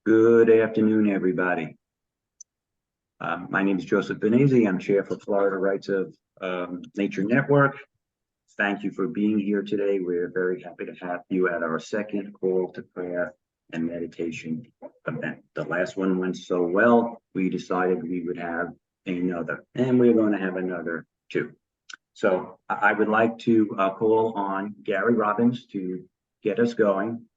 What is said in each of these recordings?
Good afternoon, everybody. My name is Joseph Benizzi. I'm Chair for Florida Rights of Nature Network. Thank you for being here today. We're very happy to have you at our second call to prayer and meditation event. The last one went so well, we decided we would have another, and we're going to have another too. So I would like to call on Gary Robbins to get us going.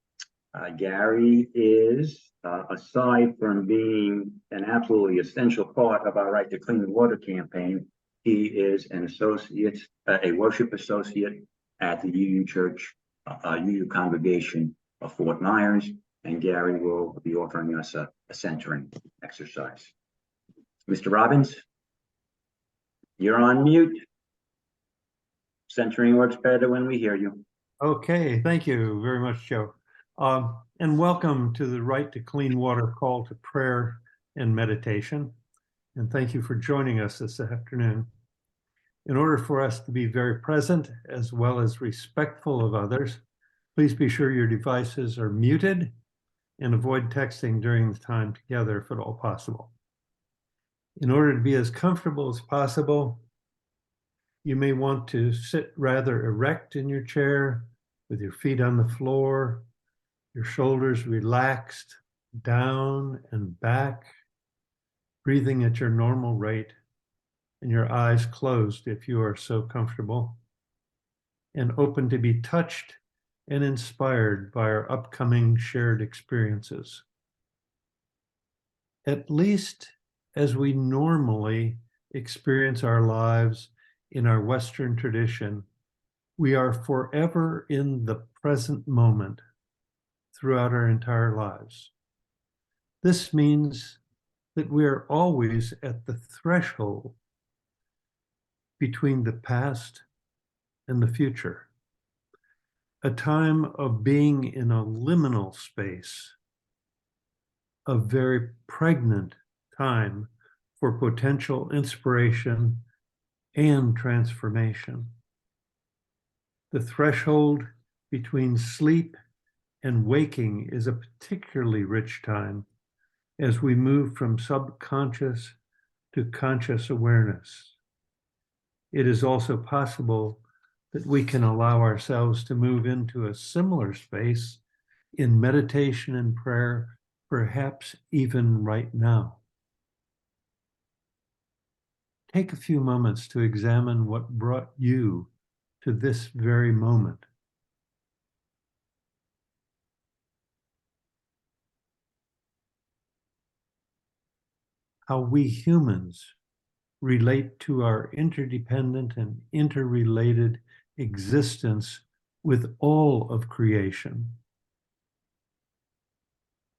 Gary is, aside from being an absolutely essential part of our Right to Clean Water campaign, he is an associate, a worship associate at the UU Church, UU congregation of Fort Myers, and Gary will be offering us a centering exercise. Mr. Robbins, you're on mute. Centering works better when we hear you. Okay, thank you very much, Joe. And welcome to the Right to Clean Water call to prayer and meditation. And thank you for joining us this afternoon. In order for us to be very present as well as respectful of others, please be sure your devices are muted and avoid texting during the time together if at all possible. In order to be as comfortable as possible, you may want to sit rather erect in your chair with your feet on the floor, your shoulders relaxed down and back, breathing at your normal rate, and your eyes closed if you are so comfortable, and open to be touched and inspired by our upcoming shared experiences. At least as we normally experience our lives in our Western tradition, we are forever in the present moment throughout our entire lives. This means that we are always at the threshold between the past and the future, a time of being in a liminal space, a very pregnant time for potential inspiration and transformation. The threshold between sleep and waking is a particularly rich time as we move from subconscious to conscious awareness. It is also possible that we can allow ourselves to move into a similar space in meditation and prayer, perhaps even right now. Take a few moments to examine what brought you to this very moment. How we humans relate to our interdependent and interrelated existence with all of creation.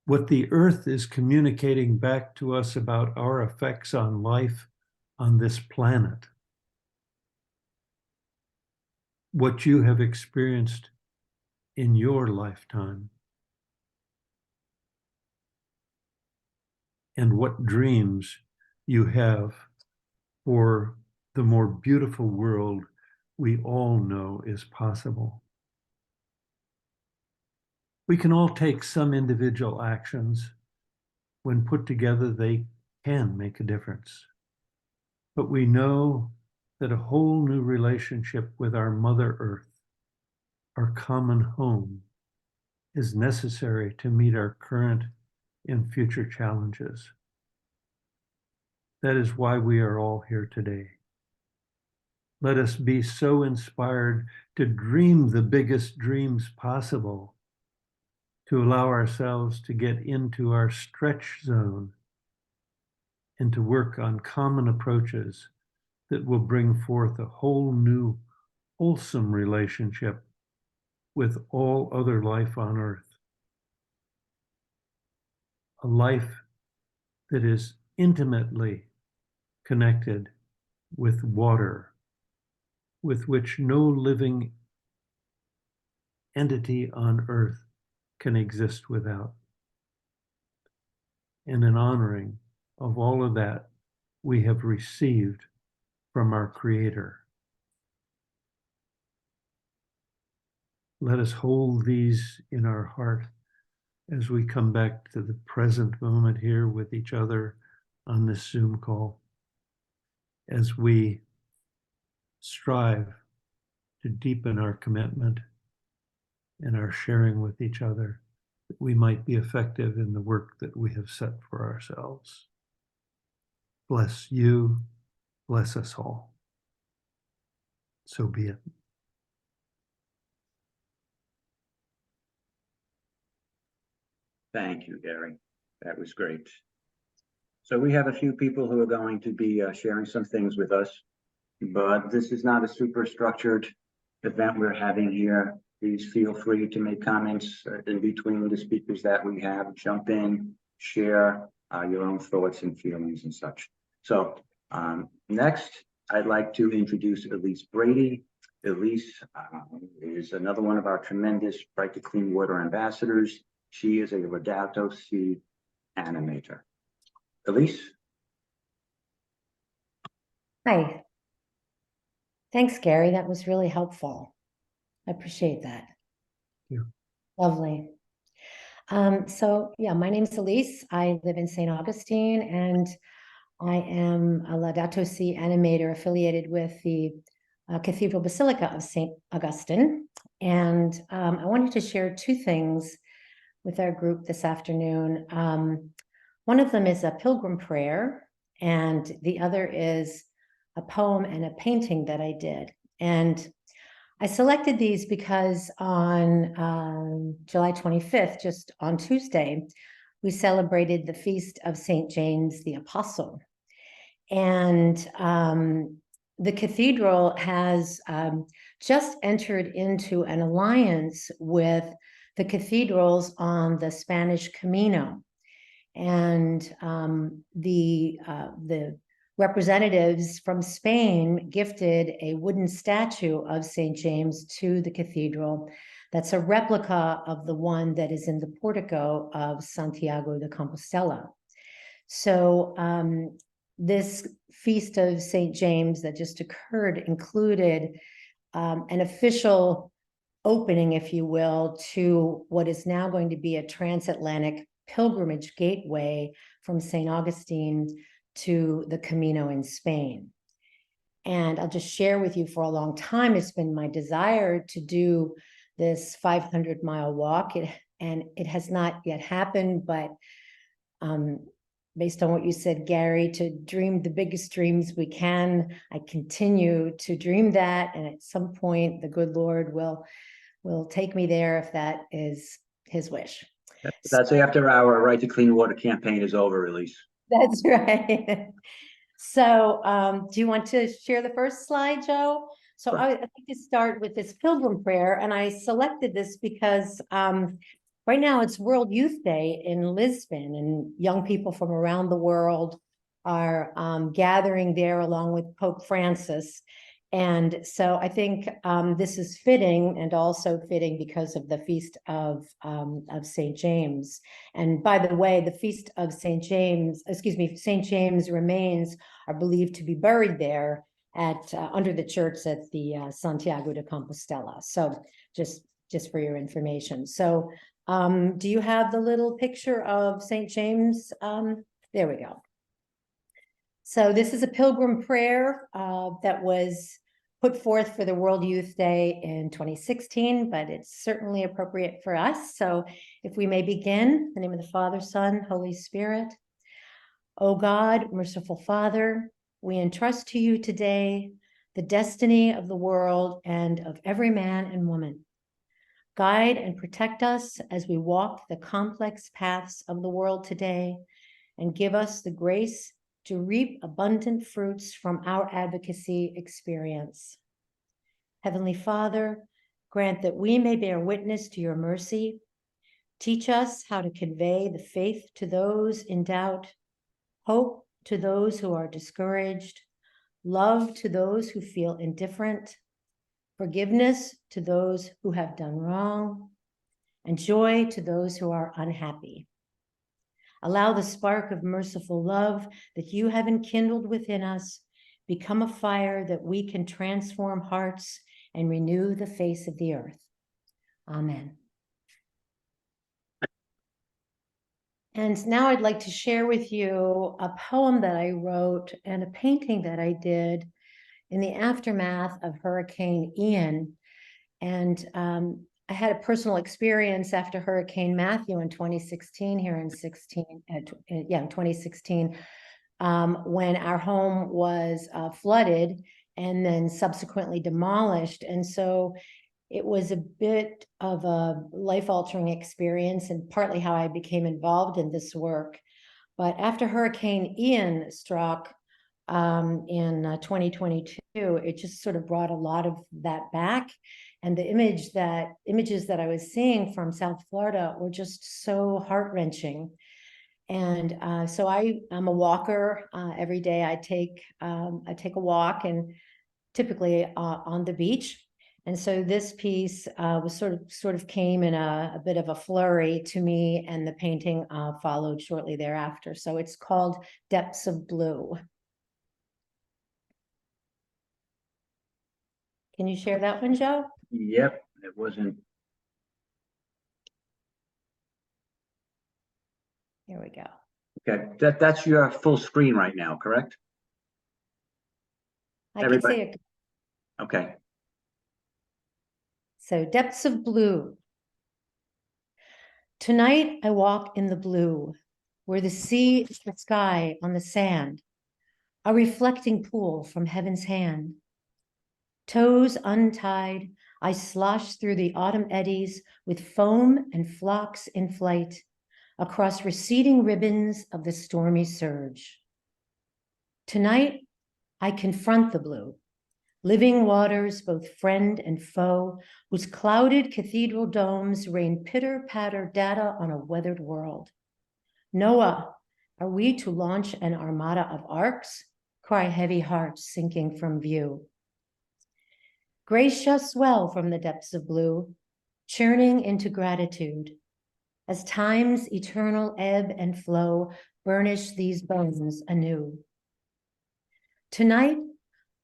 What the earth is communicating back to us about our effects on life on this planet. What you have experienced in your lifetime. And what dreams you have for the more beautiful world we all know is possible. We can all take some individual actions. When put together, they can make a difference. But we know that a whole new relationship with our Mother Earth, our common home, is necessary to meet our current and future challenges. That is why we are all here today. Let us be so inspired to dream the biggest dreams possible, to allow ourselves to get into our stretch zone and to work on common approaches that will bring forth a whole new, wholesome relationship with all other life on earth. A life that is intimately connected with water, with which no living entity on earth can exist without. And in honoring of all of that we have received from our Creator. Let us hold these in our heart as we come back to the present moment here with each other on this Zoom call, as we strive to deepen our commitment and our sharing with each other, that we might be effective in the work that we have set for ourselves. Bless you, bless us all. So be it. Thank you, Gary. That was great. So we have a few people who are going to be sharing some things with us, but this is not a super structured event we're having here. Please feel free to make comments in between the speakers that we have. Jump in, share your own thoughts and feelings and such. So next, I'd like to introduce Elise Brady. Elise is another one of our tremendous Right to Clean Water ambassadors. She is a Laudato Si animator. Elise? Hi. Thanks, Gary. That was really helpful. I appreciate that. Yeah. Lovely. So yeah, my name is Elise. I live in St. Augustine, and I am a Laudato Si animator affiliated with the Cathedral Basilica of St. Augustine. And I wanted to share two things with our group this afternoon. One of them is a pilgrim prayer, and the other is a poem and a painting that I did. And I selected these because on July 25th, just on Tuesday, we celebrated the feast of St. James the Apostle. And the cathedral has just entered into an alliance with the cathedrals on the Spanish Camino. And the representatives from Spain gifted a wooden statue of St. James to the cathedral. That's a replica of the one that is in the portico of Santiago de Compostela. So this feast of St. James that just occurred included an official opening, if you will, to what is now going to be a transatlantic pilgrimage gateway from St. Augustine to the Camino in Spain. And I'll just share with you, for a long time, it's been my desire to do this 500-mile walk, and it has not yet happened, but based on what you said, Gary, to dream the biggest dreams we can, I continue to dream that, and at some point the good Lord will take me there if that is his wish. That's after our Right to Clean Water campaign is over, Elise. That's right. So do you want to share the first slide, Joe? So Sure. I'd like to start with this pilgrim prayer, and I selected this because right now it's World Youth Day in Lisbon, and young people from around the world are gathering there along with Pope Francis. And so I think this is fitting, and also fitting because of the feast of St. James. And by the way, the feast of St. James remains are believed to be buried there at under the church at the Santiago de Compostela. So just for your information. So do you have the little picture of St. James? There we go. So this is a pilgrim prayer that was put forth for the World Youth Day in 2016, but it's certainly appropriate for us. So if we may begin, in the name of the Father, Son, Holy Spirit. O God, merciful Father, we entrust to you today the destiny of the world and of every man and woman. Guide and protect us as we walk the complex paths of the world today, and give us the grace to reap abundant fruits from our advocacy experience. Heavenly Father, grant that we may bear witness to your mercy. Teach us how to convey the faith to those in doubt, hope to those who are discouraged, love to those who feel indifferent, forgiveness to those who have done wrong, and joy to those who are unhappy. Allow the spark of merciful love that you have enkindled within us become a fire that we can transform hearts and renew the face of the earth. Amen. And now I'd like to share with you a poem that I wrote and a painting that I did in the aftermath of Hurricane Ian. And I had a personal experience after Hurricane Matthew in 2016 here in 2016, when our home was flooded and then subsequently demolished. And so it was a bit of a life-altering experience and partly how I became involved in this work. But after Hurricane Ian struck in 2022, it just sort of brought a lot of that back. And the images that I was seeing from South Florida were just so heart-wrenching. And so I'm a walker. Every day I take a walk, and typically on the beach. And so this piece was sort of came in a bit of a flurry to me, and the painting followed shortly thereafter. So it's called Depths of Blue. Can you share that one, Joe? Yep, it wasn't. Here we go. Okay, that's your full screen right now, correct? I can Everybody- see it. Okay. So Depths of Blue. Tonight I walk in the blue, where the sea is the sky on the sand, a reflecting pool from heaven's hand. Toes untied, I slosh through the autumn eddies with foam and flocks in flight across receding ribbons of the stormy surge. Tonight I confront the blue, living waters, both friend and foe, whose clouded cathedral domes rain pitter-patter data on a weathered world. Noah, are we to launch an armada of arcs? Cry heavy hearts sinking from view. Grace shall swell from the depths of blue, churning into gratitude, as time's eternal ebb and flow burnish these bones anew. Tonight,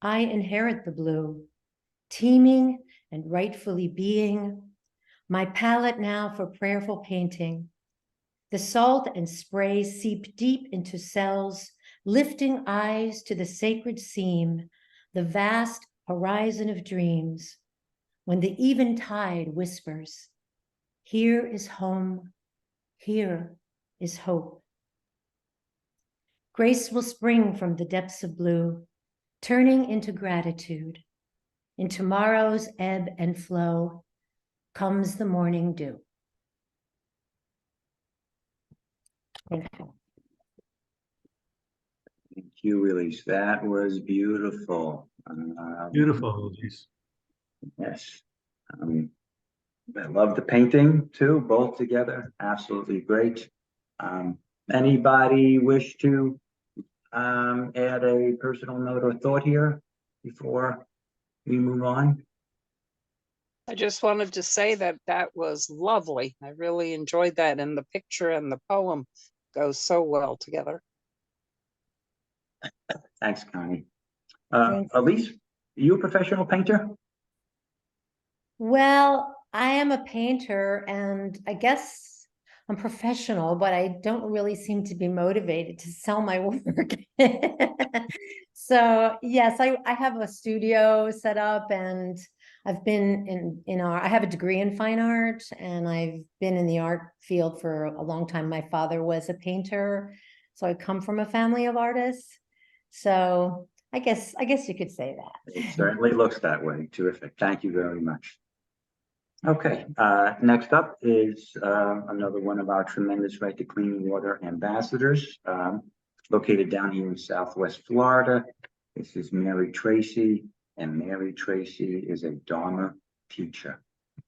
I inherit the blue, teeming and rightfully being, my palette now for prayerful painting. The salt and spray seep deep into cells, lifting eyes to the sacred seam, the vast horizon of dreams, when the eventide whispers, here is home, here is hope. Grace will spring from the depths of blue, turning into gratitude. In tomorrow's ebb and flow comes the morning dew. Thank you. Thank you, Elise. That was beautiful. Beautiful, Elise. Yes. I love the painting too, both together. Absolutely great. Anybody wish to add a personal note or thought here before we move on? I just wanted to say that that was lovely. I really enjoyed that, and the picture and the poem go so well together. Thanks, Connie. Thanks. Elise, are you a professional painter? Well, I am a painter, and I guess I'm professional, but I don't really seem to be motivated to sell my work. So yes, I have a studio set up, and I've been I have a degree in fine art, and I've been in the art field for a long time. My father was a painter, so I come from a family of artists. So I guess you could say that. It certainly looks that way. Terrific. Thank you very much. Okay, next up is another one of our tremendous Right to Clean Water ambassadors, located down here in Southwest Florida. This is Mary Tracy, and Mary Tracy is a Dharma teacher.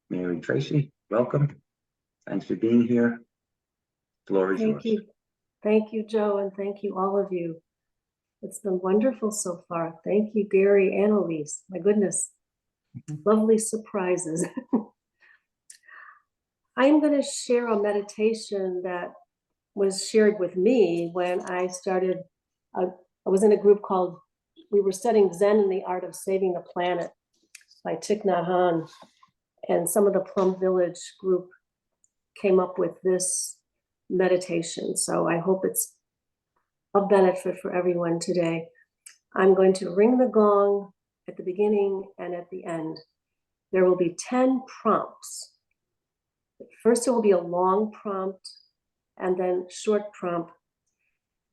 Mary Tracy, welcome. Thanks for being here. Floor is yours. Thank you. Thank you, Joe, and thank you, all of you. It's been wonderful so far. Thank you, Gary and Elise. My goodness, lovely surprises. I'm going to share a meditation that was shared with me when I started. I was in a group called, we were studying Zen and the Art of Saving the Planet by Thich Nhat Hanh. And some of the Plum Village group came up with this meditation. So I hope it's of benefit for everyone today. I'm going to ring the gong at the beginning and at the end. There will be 10 prompts. First, it will be a long prompt and then short prompt.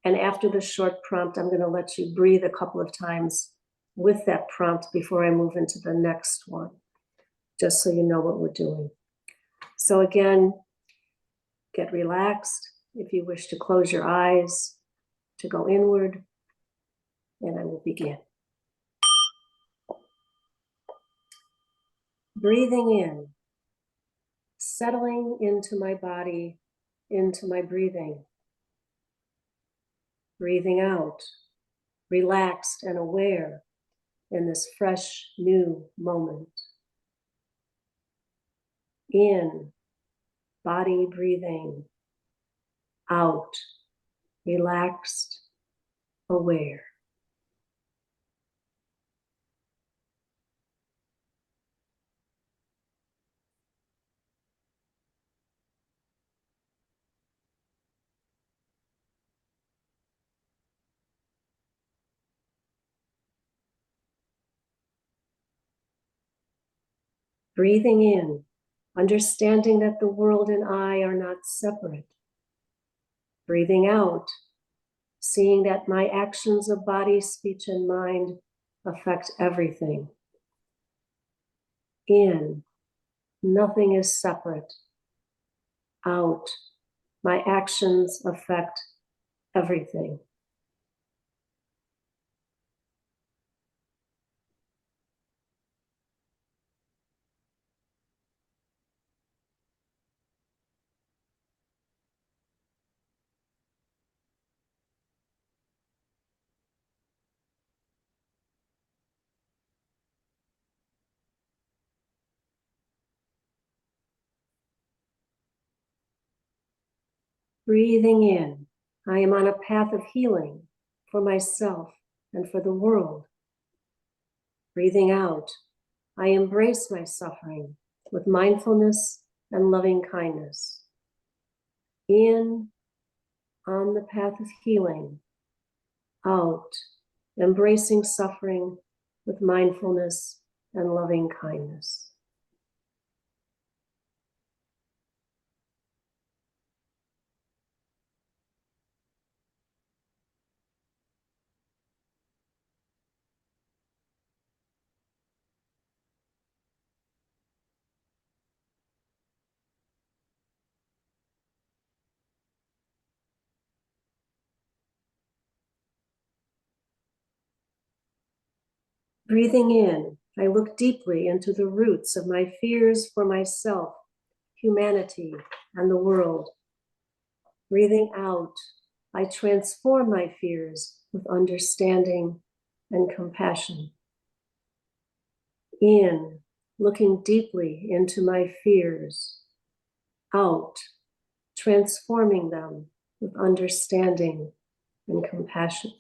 And after the short prompt, I'm going to let you breathe a couple of times with that prompt before I move into the next one, just so you know what we're doing. So again, get relaxed. If you wish to close your eyes, to go inward, and I will begin. Breathing in, settling into my body, into my breathing. Breathing out, relaxed and aware in this fresh, new moment. In, body breathing. Out, relaxed, aware. Breathing in, understanding that the world and I are not separate. Breathing out, seeing that my actions of body, speech, and mind affect everything. In, nothing is separate. Out, my actions affect everything. Breathing in, I am on a path of healing for myself and for the world. Breathing out, I embrace my suffering with mindfulness and loving kindness. In, on the path of healing. Out, embracing suffering with mindfulness and loving kindness. Breathing in, I look deeply into the roots of my fears for myself, humanity, and the world. Breathing out, I transform my fears with understanding and compassion. In, looking deeply into my fears. Out, transforming them with understanding and compassion.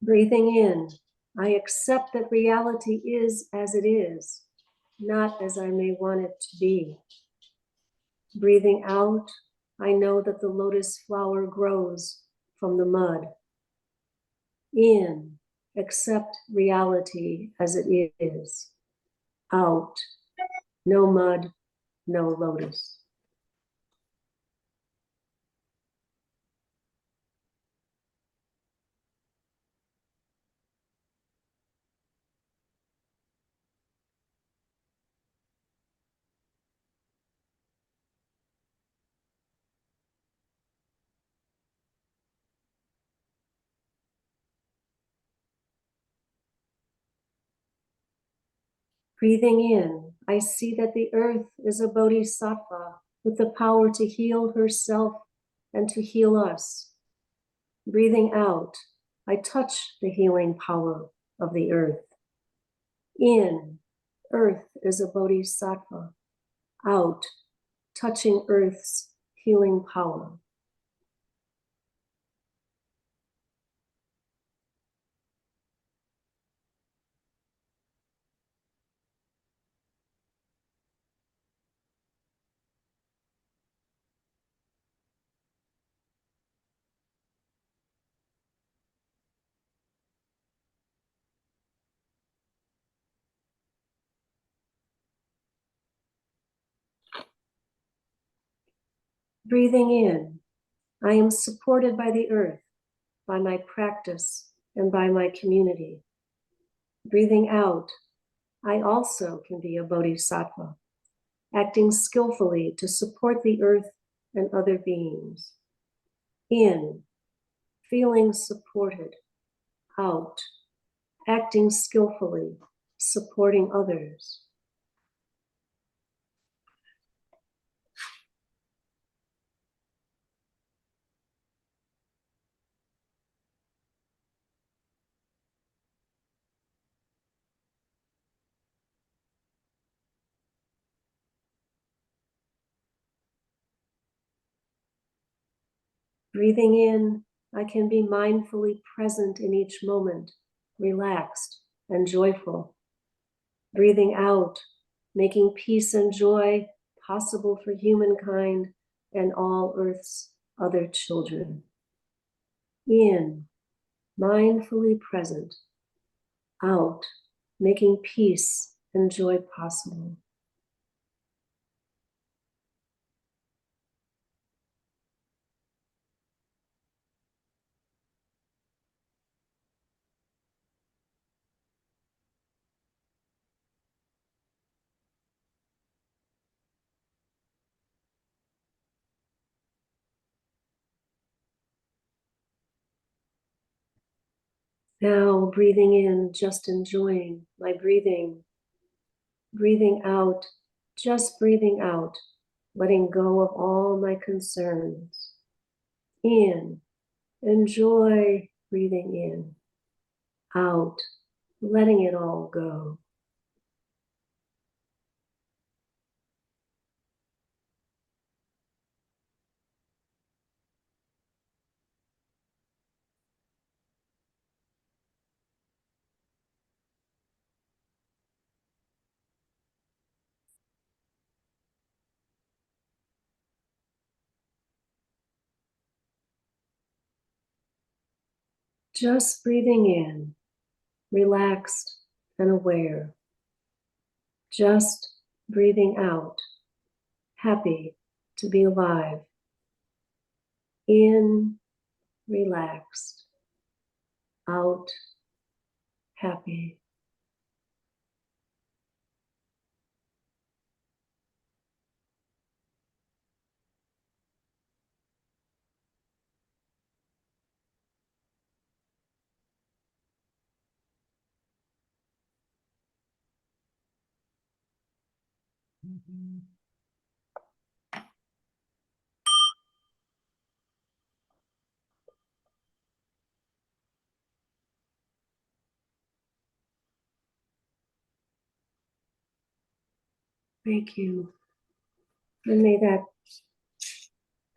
Breathing in, I accept that reality is as it is, not as I may want it to be. Breathing out, I know that the lotus flower grows from the mud. In, accept reality as it is. Out, no mud, no lotus. Breathing in, I see that the earth is a bodhisattva with the power to heal herself and to heal us. Breathing out, I touch the healing power of the earth. In, earth is a bodhisattva. Out, touching earth's healing power. Breathing in, I am supported by the earth, by my practice, and by my community. Breathing out, I also can be a bodhisattva, acting skillfully to support the earth and other beings. In, feeling supported. Out, acting skillfully, supporting others. Breathing in, I can be mindfully present in each moment, relaxed and joyful. Breathing out, making peace and joy possible for humankind and all Earth's other children. In, mindfully present. Out, making peace and joy possible. Now breathing in, just enjoying my breathing. Breathing out, just breathing out, letting go of all my concerns. In, enjoy breathing in. Out, letting it all go. Just breathing in, relaxed and aware. Just breathing out, happy to be alive. In, relaxed. Out, happy. Thank you. And may that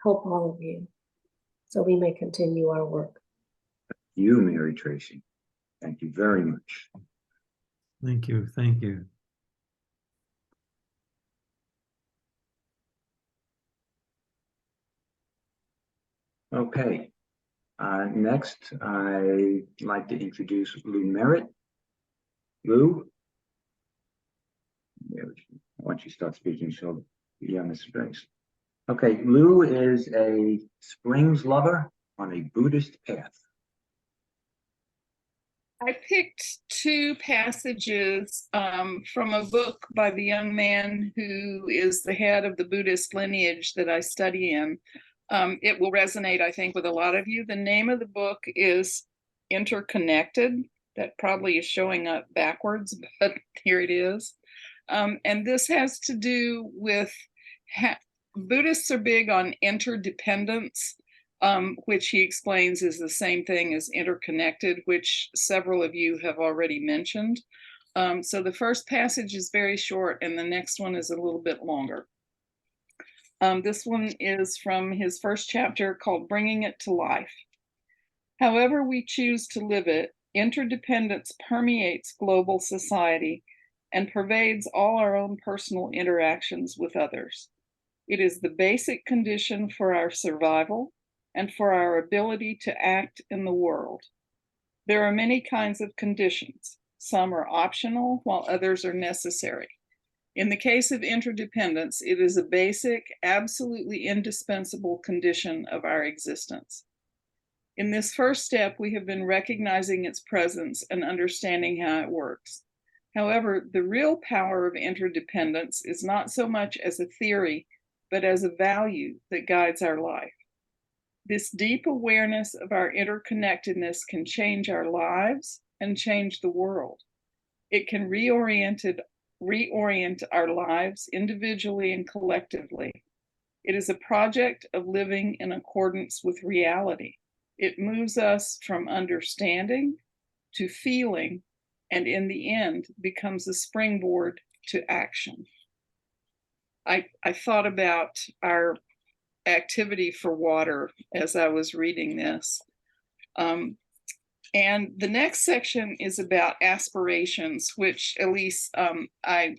help all of you so we may continue our work. You, Mary Tracy. Thank you very much. Thank you. Thank you. Okay. Next, I'd like to introduce Lou Merritt. Lou? Once you start speaking, she'll be on the space. Okay, Lou is a springs lover on a Buddhist path. I picked two passages from a book by the young man who is the head of the Buddhist lineage that I study in. It will resonate, I think, with a lot of you. The name of the book is Interconnected. That probably is showing up backwards, but here it is. And this has to do with Buddhists are big on interdependence. which he explains is the same thing as interconnected, which several of you have already mentioned. So the first passage is very short and the next one is a little bit longer. This one is from his first chapter called Bringing It to Life. However we choose to live it, interdependence permeates global society and pervades all our own personal interactions with others. It is the basic condition for our survival and for our ability to act in the world. There are many kinds of conditions. Some are optional, while others are necessary. In the case of interdependence, it is a basic, absolutely indispensable condition of our existence. In this first step, we have been recognizing its presence and understanding how it works. However, the real power of interdependence is not so much as a theory, but as a value that guides our life. This deep awareness of our interconnectedness can change our lives and change the world. It can reorient our lives individually and collectively. It is a project of living in accordance with reality. It moves us from understanding to feeling, and in the end becomes a springboard to action. I thought about our activity for water as I was reading this. And the next section is about aspirations, which at least I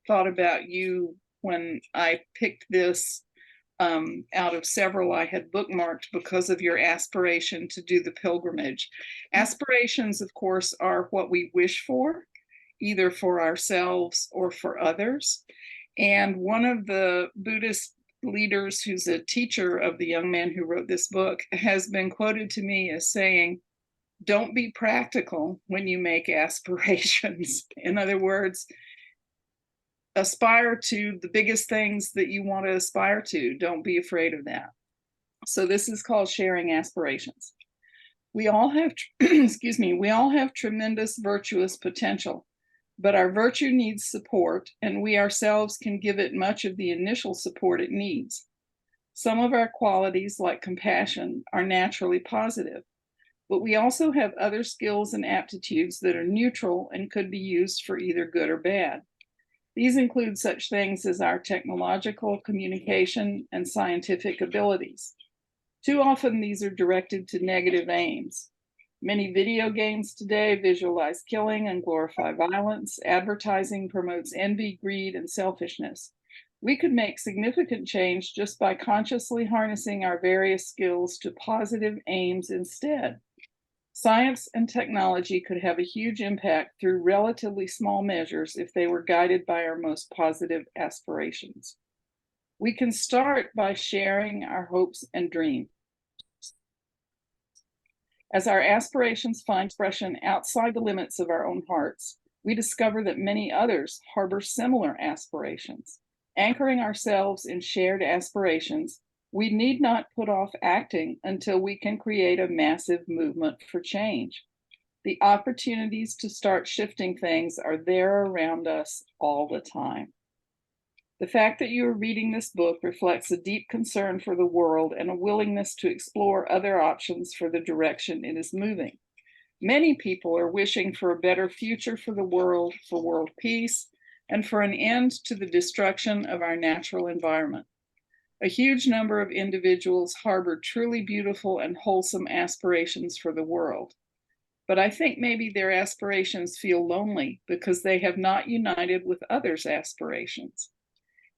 thought about you when I picked this out of several I had bookmarked because of your aspiration to do the pilgrimage. Aspirations, of course, are what we wish for, either for ourselves or for others. And one of the Buddhist leaders who's a teacher of the young man who wrote this book has been quoted to me as saying, "Don't be practical when you make aspirations." In other words, aspire to the biggest things that you want to aspire to. Don't be afraid of that. So this is called sharing aspirations. We all have, we all have tremendous virtuous potential, but our virtue needs support, and we ourselves can give it much of the initial support it needs. Some of our qualities, like compassion, are naturally positive, but we also have other skills and aptitudes that are neutral and could be used for either good or bad. These include such things as our technological, communication, and scientific abilities. Too often, these are directed to negative aims. Many video games today visualize killing and glorify violence. Advertising promotes envy, greed, and selfishness. We could make significant change just by consciously harnessing our various skills to positive aims instead. Science and technology could have a huge impact through relatively small measures if they were guided by our most positive aspirations. We can start by sharing our hopes and dreams. As our aspirations find expression outside the limits of our own hearts, we discover that many others harbor similar aspirations. Anchoring ourselves in shared aspirations, we need not put off acting until we can create a massive movement for change. The opportunities to start shifting things are there around us all the time. The fact that you are reading this book reflects a deep concern for the world and a willingness to explore other options for the direction it is moving. Many people are wishing for a better future for the world, for world peace, and for an end to the destruction of our natural environment. A huge number of individuals harbor truly beautiful and wholesome aspirations for the world. But I think maybe their aspirations feel lonely because they have not united with others' aspirations.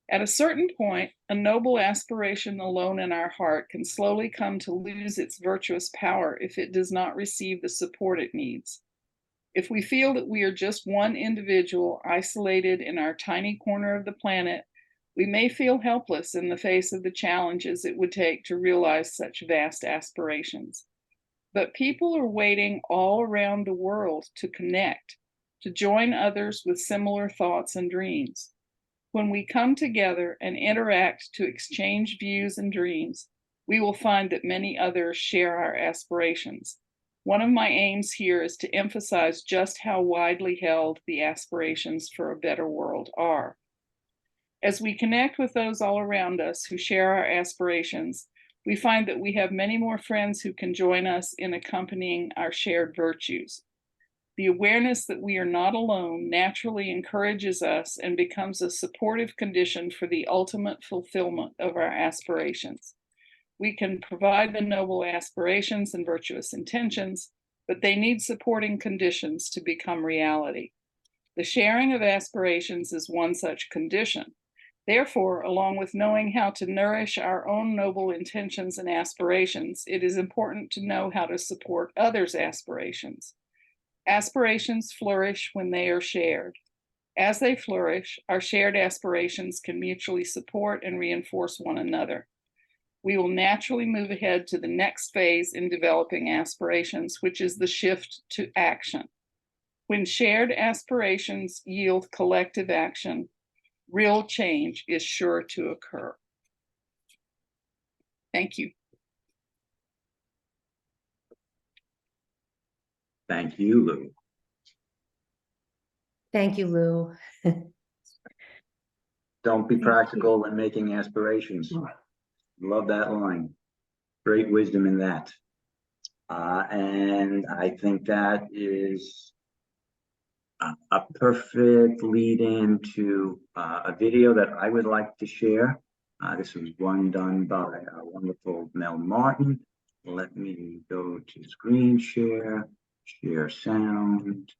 At a certain point, a noble aspiration alone in our heart can slowly come to lose its virtuous power if it does not receive the support it needs. If we feel that we are just one individual isolated in our tiny corner of the planet, we may feel helpless in the face of the challenges it would take to realize such vast aspirations. But people are waiting all around the world to connect, to join others with similar thoughts and dreams. When we come together and interact to exchange views and dreams, we will find that many others share our aspirations. One of my aims here is to emphasize just how widely held the aspirations for a better world are. As we connect with those all around us who share our aspirations, We find that we have many more friends who can join us in accompanying our shared virtues. The awareness that we are not alone naturally encourages us and becomes a supportive condition for the ultimate fulfillment of our aspirations. We can provide the noble aspirations and virtuous intentions, but they need supporting conditions to become reality. The sharing of aspirations is one such condition. Therefore, along with knowing how to nourish our own noble intentions and aspirations, it is important to know how to support others' aspirations. Aspirations flourish when they are shared. As they flourish, our shared aspirations can mutually support and reinforce one another. We will naturally move ahead to the next phase in developing aspirations, which is the shift to action. When shared aspirations yield collective action, real change is sure to occur. Thank you. Thank you, Lou. Thank you, Lou. Don't be practical when making aspirations. Love that line. Great wisdom in that. And I think that is a perfect lead in to a video that I would like to share. This was one done by our wonderful Mel Martin. Let me go to screen share, share sound.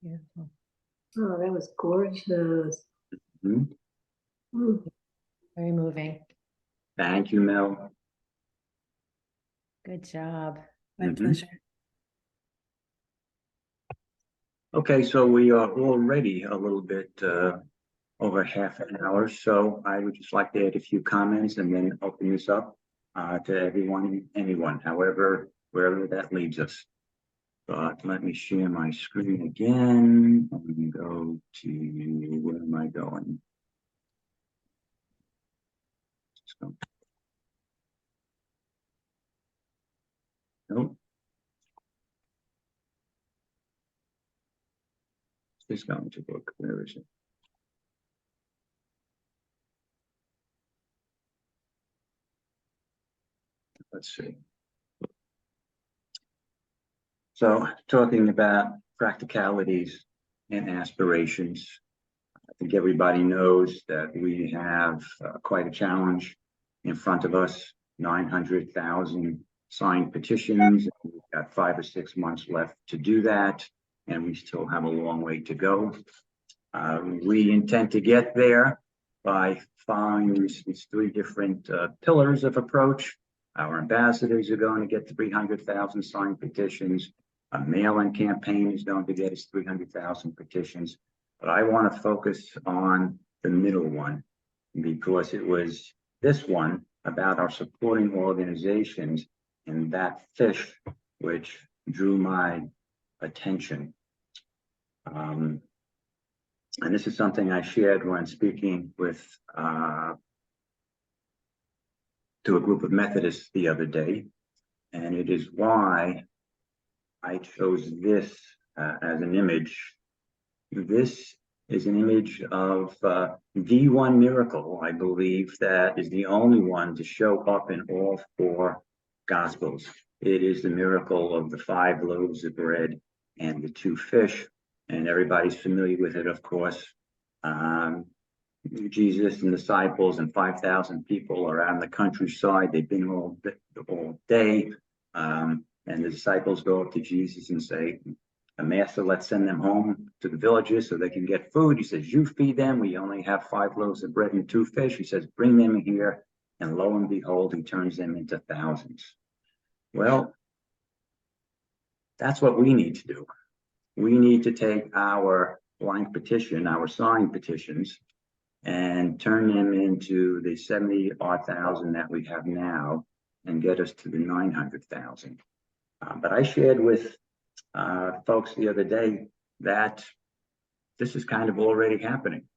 Beautiful. Oh, that was gorgeous. Mhm. Mm. Very moving. Thank you, Mel. Good job. My Mhm. pleasure. Okay, so we are already a little bit over half an hour, so I would just like to add a few comments and then open this up to everyone, anyone, however, wherever that leads us. But let me share my screen again and go to, where am I going? So, nope. It's going to book, where is it? Let's see. So talking about practicalities and aspirations, I think everybody knows that we have quite a challenge in front of us, 900,000 signed petitions. We've got 5 or 6 months left to do that, and we still have a long way to go. We intend to get there by following these 3 different pillars of approach. Our ambassadors are going to get 300,000 signed petitions. A mail-in campaign is going to get us 300,000 petitions. But I want to focus on the middle one, because it was this one about our supporting organizations and that fish which drew my attention. And this is something I shared when speaking with to a group of Methodists the other day, and it is why I chose this as an image. This is an image of the one miracle, I believe, that is the only one to show up in all four Gospels. It is the miracle of the 5 loaves of bread and the 2 fish, and everybody's familiar with it, of course. Jesus and disciples and 5,000 people are out in the countryside. They've been all day, and the disciples go up to Jesus and say, Master, let's send them home to the villages so they can get food. He says, you feed them. We only have 5 loaves of bread and 2 fish. He says, bring them here. And lo and behold, he turns them into thousands. Well, that's what we need to do. We need to take our blank petition, our signed petitions, and turn them into the 70,000 that we have now and get us to the 900,000. But I shared with folks the other day that this is kind of already happening.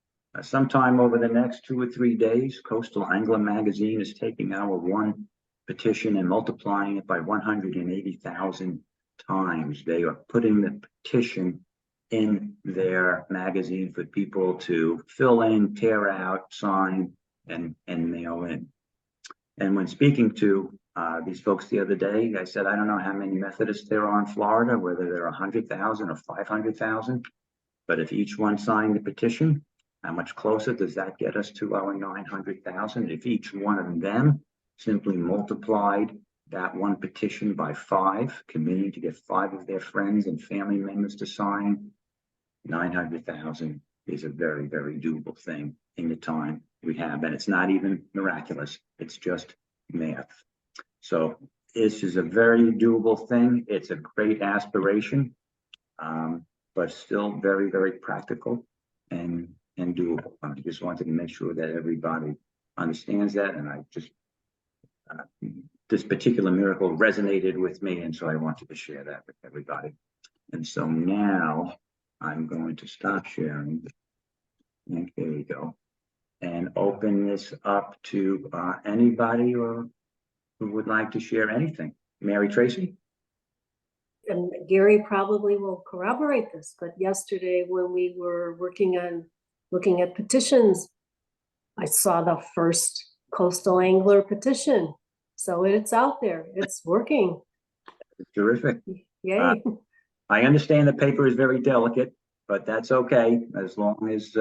Sometime over the next 2 or 3 days, Coastal Angler magazine is taking our one petition and multiplying it by 180,000 times. They are putting the petition in their magazine for people to fill in, tear out, sign, and mail in. And when speaking to these folks the other day, I said, I don't know how many Methodists there are in Florida, whether there are 100,000 or 500,000, but if each one signed the petition, how much closer does that get us to our 900,000? If each one of them simply multiplied that one petition by 5, committing to get 5 of their friends and family members to sign, 900,000 is a very, very doable thing in the time we have. And it's not even miraculous. It's just math. So this is a very doable thing. It's a great aspiration, but still very, very practical and doable. I just wanted to make sure that everybody understands that. And I just, this particular miracle resonated with me. And so I wanted to share that with everybody. And so now I'm going to stop sharing. And there we go. And open this up to anybody or who would like to share anything. Mary Tracy? And Gary probably will corroborate this, but yesterday when we were working on looking at petitions, I saw the first Coastal Angler petition. So it's out there, it's working. Terrific. Yay. I understand the paper is very delicate, but that's okay. As long as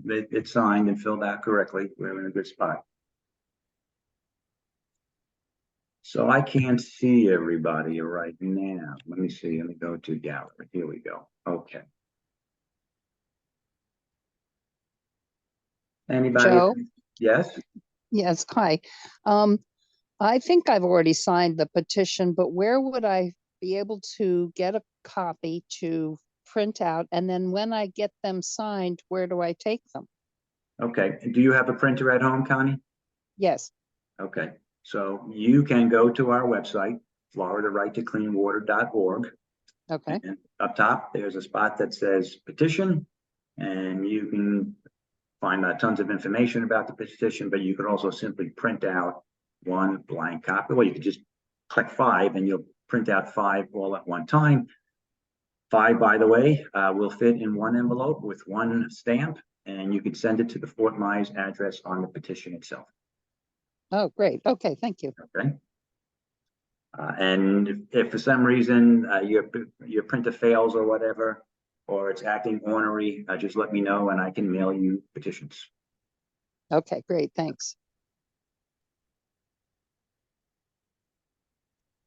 it's signed and filled out correctly, we're in a good spot. So I can't see everybody right now. Let me see. Let me go to gallery. Here we go. Okay. Anybody? Joe? Yes. Yes, hi. I think I've already signed the petition, but where would I be able to get a copy to print out? And then when I get them signed, where do I take them? Okay. Do you have a printer at home, Connie? Yes. Okay. So you can go to our website, floridarightocleanwater.org. Okay. And up top, there's a spot that says petition, and you can find out tons of information about the petition, but you could also simply print out one blank copy. Well, you could just click 5 and you'll print out 5 all at one time. 5, by the way, will fit in one envelope with one stamp, and you could send it to the Fort Myers address on the petition itself. Oh, great. Okay, thank you. Okay. And if for some reason your printer fails or whatever, or it's acting ornery, just let me know and I can mail you petitions. Okay, great. Thanks.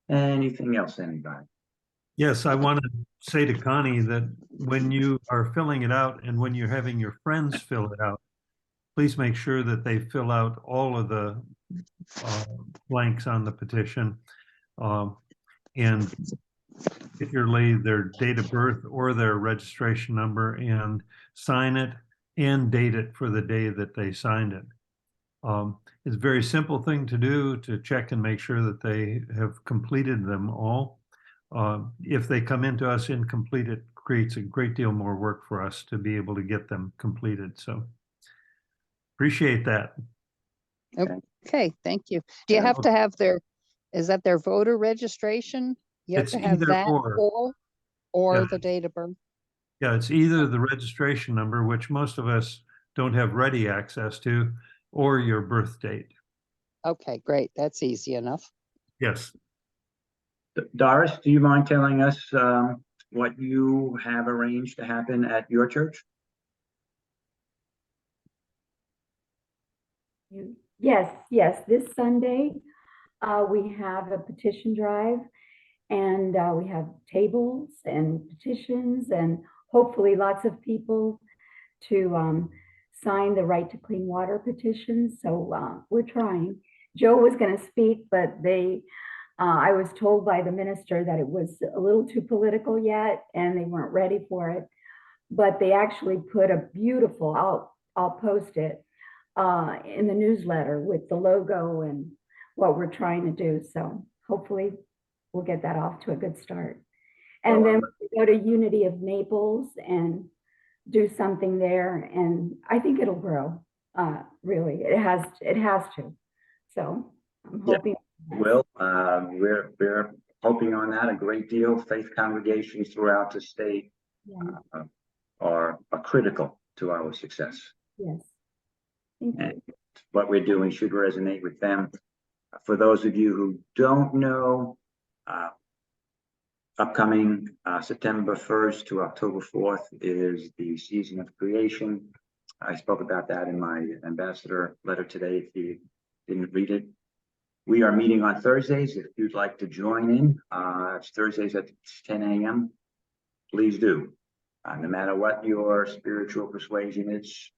Anything else, anybody? Yes, I want to say to Connie that when you are filling it out and when you're having your friends fill it out, please make sure that they fill out all of the blanks on the petition. And particularly their date of birth or their registration number, and sign it and date it for the day that they signed it. It's a very simple thing to do, to check and make sure that they have completed them all. If they come into us incomplete, it creates a great deal more work for us to be able to get them completed. So appreciate that. Okay, thank you. Do you have to have is that their voter registration? You have It's to have either that or. or Yeah. the date of birth? Yeah, it's either the registration number, which most of us don't have ready access to, or your birth date. Okay, great. That's easy enough. Yes. Doris, do you mind telling us what you have arranged to happen at your church? Yes, this Sunday, we have a petition drive, and we have tables and petitions and hopefully lots of people to sign the right to clean water petition. So we're trying. Joe was going to speak, but I was told by the minister that it was a little too political yet and they weren't ready for it. But they actually put a beautiful, I'll post it in the newsletter with the logo and what we're trying to do. So hopefully we'll get that off to a good start. And then we go to Unity of Naples and do something there. And I think it'll grow. Really, it has to. So I'm hoping. Well, we're hoping on that a great deal. Faith congregations throughout the state are critical to our success. Yes. Thank you. And what we're doing should resonate with them. For those of you who don't know, upcoming September 1st to October 4th is the season of creation. I spoke about that in my ambassador letter today. If you didn't read it, we are meeting on Thursdays. If you'd like to join in, it's Thursdays at 10 a.m. Please do. No matter what your spiritual persuasion is,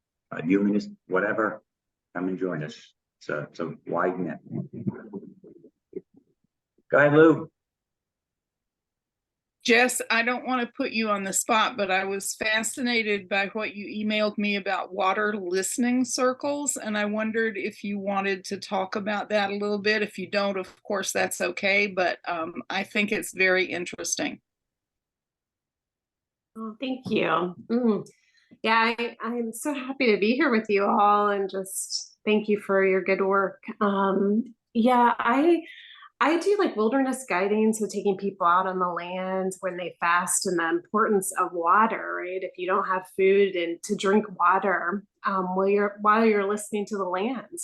humanist, whatever, come and join us. It's a wide net. Go ahead, Lou. Jess, I don't want to put you on the spot, but I was fascinated by what you emailed me about water listening circles, and I wondered if you wanted to talk about that a little bit. If you don't, of course, that's okay, but I think it's very interesting. Oh, thank you. Yeah, I'm so happy to be here with you all, and just thank you for your good work. Yeah, I do like wilderness guiding, so taking people out on the land when they fast, and the importance of water, right? If you don't have food and to drink water while you're listening to the land.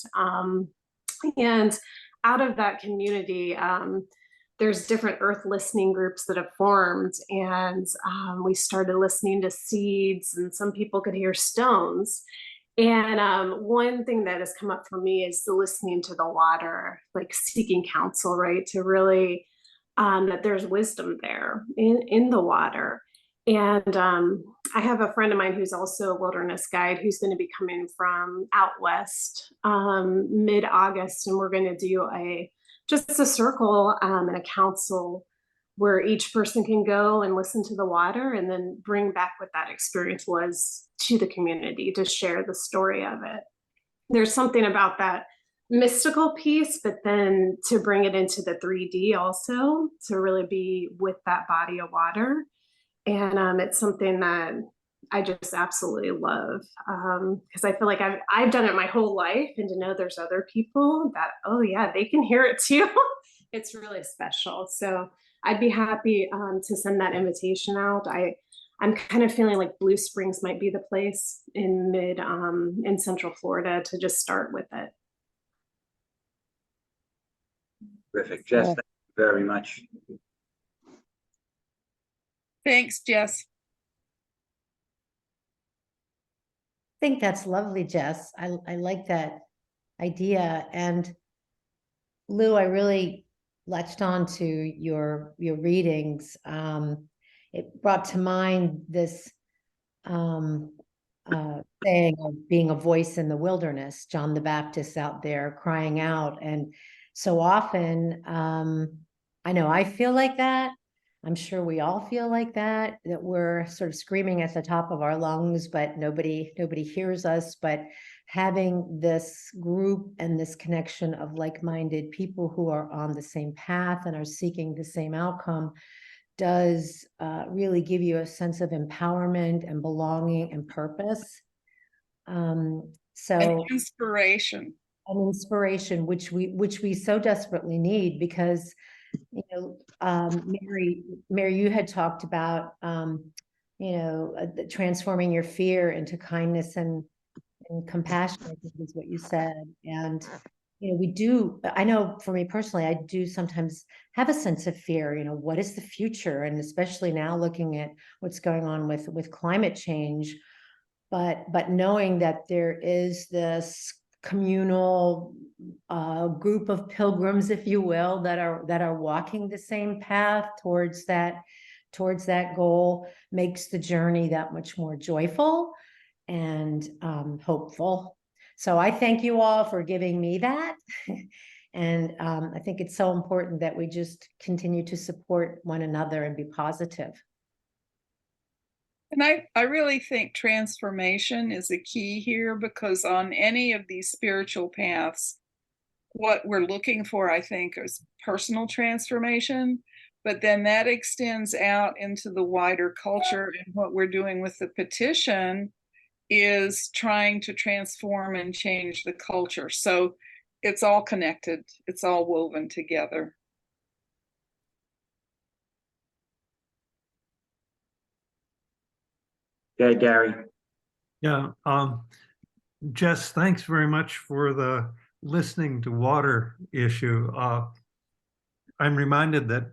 And out of that community, there's different earth listening groups that have formed, and we started listening to seeds, and some people could hear stones. And one thing that has come up for me is the listening to the water, like seeking counsel, right? To really, that there's wisdom there in the water. And I have a friend of mine who's also a wilderness guide who's going to be coming from out west mid-August, and we're going to do just a circle and a council where each person can go and listen to the water and then bring back what that experience was to the community to share the story of it. There's something about that mystical piece, but then to bring it into the 3D also, to really be with that body of water. And it's something that I just absolutely love, because I feel like I've done it my whole life, and to know there's other people that, oh yeah, they can hear it too. It's really special. So I'd be happy to send that invitation out. I'm kind of feeling like Blue Springs might be the place in Central Florida to just start with it. Terrific, Jess. Thank you very much. Thanks, Jess. I think that's lovely, Jess. I like that idea. And Lou, I really latched on to your readings. It brought to mind this saying of being a voice in the wilderness, John the Baptist out there crying out. And so often, I know I feel like that. I'm sure we all feel like that we're sort of screaming at the top of our lungs, but nobody hears us. But having this group and this connection of like-minded people who are on the same path and are seeking the same outcome does really give you a sense of empowerment and belonging and purpose. And inspiration. An inspiration, which we so desperately need, because Mary, you had talked about transforming your fear into kindness and compassion, I think is what you said. And, I know for me personally, I do sometimes have a sense of fear, what is the future? And especially now looking at what's going on with climate change, but knowing that there is this communal group of pilgrims, if you will, that are walking the same path towards that goal makes the journey that much more joyful and hopeful. So I thank you all for giving me that. And I think it's so important that we just continue to support one another and be positive. And I really think transformation is a key here, because on any of these spiritual paths, what we're looking for, I think, is personal transformation, but then that extends out into the wider culture. And what we're doing with the petition is trying to transform and change the culture. So it's all connected, it's all woven together. Okay, Gary. Yeah, Jess, thanks very much for the listening to water issue. I'm reminded that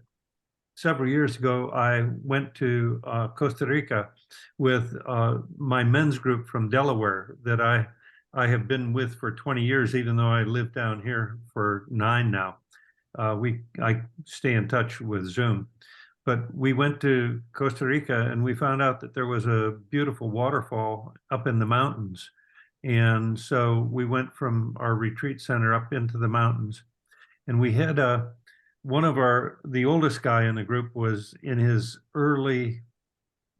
several years ago, I went to Costa Rica with my men's group from Delaware that I have been with for 20 years, even though I live down here for 9 now. I stay in touch with Zoom. But we went to Costa Rica and we found out that there was a beautiful waterfall up in the mountains. And so we went from our retreat center up into the mountains, and we had the oldest guy in the group was in his mid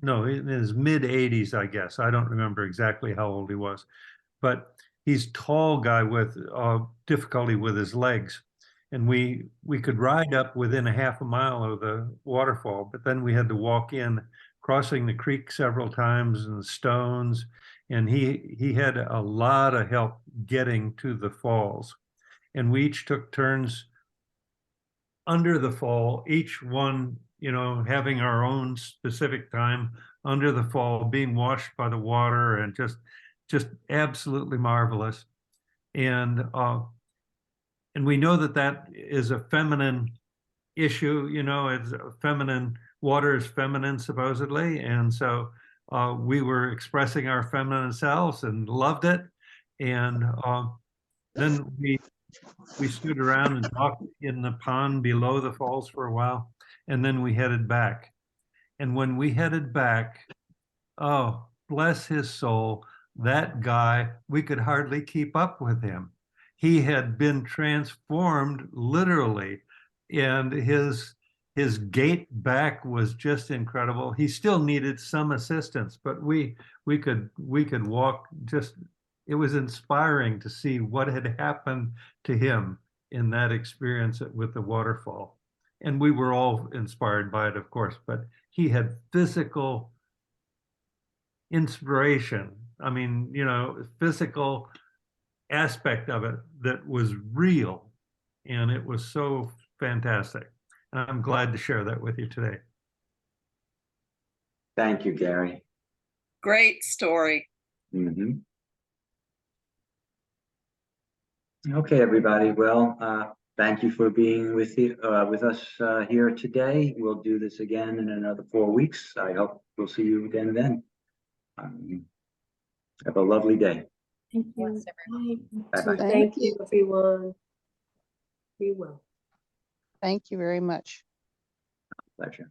80s, I guess. I don't remember exactly how old he was, but he's a tall guy with difficulty with his legs. And we could ride up within a half a mile of the waterfall, but then we had to walk in, crossing the creek several times and the stones. And he had a lot of help getting to the falls. And we each took turns under the fall, each one, having our own specific time under the fall, being washed by the water, and just absolutely marvelous. And we know that is a feminine issue, it's a feminine, water is feminine supposedly. And so we were expressing our feminine selves and loved it. And then we stood around and talked in the pond below the falls for a while, and then we headed back. And when we headed back, oh, bless his soul, that guy, we could hardly keep up with him. He had been transformed literally, and his gait back was just incredible. He still needed some assistance, but we could walk. Just, it was inspiring to see what had happened to him in that experience with the waterfall. And we were all inspired by it, of course, but he had physical inspiration. I mean, physical aspect of it that was real. And it was so fantastic. And I'm glad to share that with you today. Thank you, Gary. Great story. Mm-hmm. Okay, everybody. Well, thank you for being with us here today. We'll do this again in another 4 weeks. I hope we'll see you again then. Have a lovely day. Thank you. Yes, everyone. Bye-bye. Thank you, everyone. Be well. Thank you very much. Pleasure.